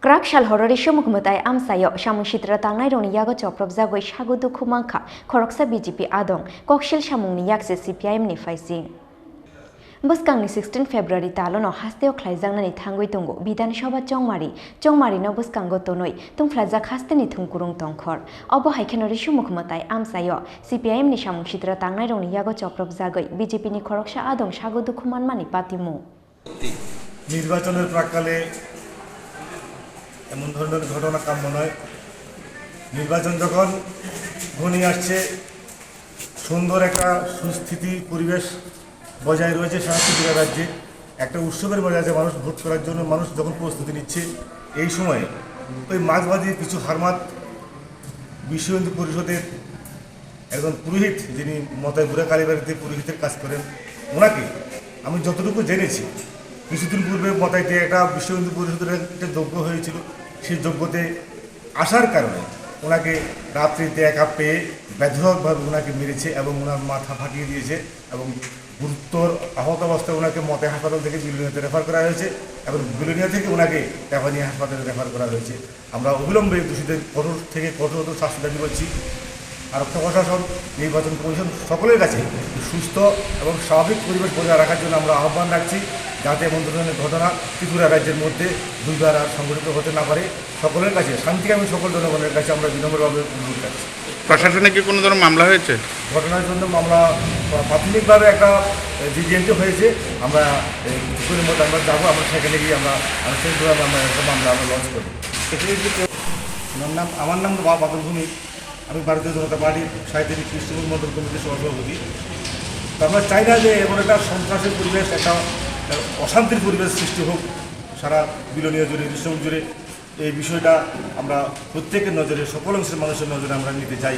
Krak shal horo Rishyamukh Matai amsayo Samung Sitra Tangnairokni Yago Choprob Jagwi Shago Dukho Mankha khoroksa BJP Adong kokshil Samungni yakse CPIM ni faising. Buskangni 16 February talono hasteo khlaijangnani thangoi tongo Bidhan Sabha Chongmari no buskango tonoi tungflajak hasteni thungkurung tongkhor obo haikeno Rishyamukh Matai amsayo CPIM ni Samung Sitra Tangnairokni Yago Choprob Jagwi BJP ni khoroksa Adong Shago Dukho manmani patimu নির্বাচনের প্রাক্কালে এমন ধরনের ঘটনা কাম্য নয়। নির্বাচন যখন ঘনিয়ে আসছে সুন্দর একটা সুস্থিতি পরিবেশ বজায় রয়েছে সারা রাজ্যে একটা উৎসবের মজায় মানুষ ভোট করার জন্য মানুষ যখন প্রস্তুতি নিচ্ছে এই সময়ে ওই মাঝবাদী কিছু হারমাত বিশ্ব হিন্দু পরিষদের একজন পুরোহিত যিনি মতায় বুড়া কালীবাড়িতে পুরোহিতের কাজ করেন ওনাকে আমি যতটুকু জেনেছি কিছুদিন পূর্বে মতাইতে একটা বিশ্ব হিন্দু পরিষদের একটা যজ্ঞ হয়েছিল সেই যজ্ঞতে আসার কারণে ওনাকে রাত্রিতে একা পেয়ে ব্যাধকভাবে ওনাকে মেরেছে এবং ওনার মাথা ফাটিয়ে দিয়েছে এবং গুরুতর আহত অবস্থায় ওনাকে মতাই হাসপাতাল থেকে বিলোনিয়াতে রেফার করা হয়েছে এবং বিলোনিয়া থেকে ওনাকে টাকানিয়া হাসপাতালে রেফার করা হয়েছে। আমরা অবিলম্বে দোষীদের কঠোর থেকে কঠোরতর শাস্তি দাবি করছি। আরক্ষা প্রশাসন নির্বাচন কমিশন সকলের কাছে সুস্থ এবং স্বাভাবিক পরিবেশ বজায় রাখার জন্য আমরা আহ্বান রাখছি যাতে এমন ধরনের ঘটনা ত্রিপুরা রাজ্যের মধ্যে দুইবার আর সংঘটিত হতে না পারে। সকলের কাছে শান্তিকামী সকল জনগণের কাছে আমরা বিনম্রভাবে অনুরোধ করছি। প্রশাসনে কি কোনো ধরনের মামলা হয়েছে? ঘটনার জন্য মামলা প্রাথমিকভাবে একটা জিডিএনটি হয়েছে। আমরা কিছুদিনের মধ্যে আমরা যাবো, আমরা সেখানে গিয়ে আমরা আনুষ্ঠানিকভাবে আমরা একটা মামলা আমরা লঞ্চ করবো। আমার নাম বাদল ভূমি, আমি ভারতীয় জনতা পার্টির সাহিত্যিক কৃষ্ণমূল মন্ডল কমিটির সভাপতি। তো আমরা চাই না যে এমন একটা সন্ত্রাসের পরিবেশ, একটা অশান্তির পরিবেশ সৃষ্টি হোক সারা বিলোনিয়া জুড়ে, ঋষ্যমুখ জুড়ে। এই বিষয়টা আমরা প্রত্যেকের নজরে, সকল অংশের মানুষের নজরে আমরা নিতে চাই।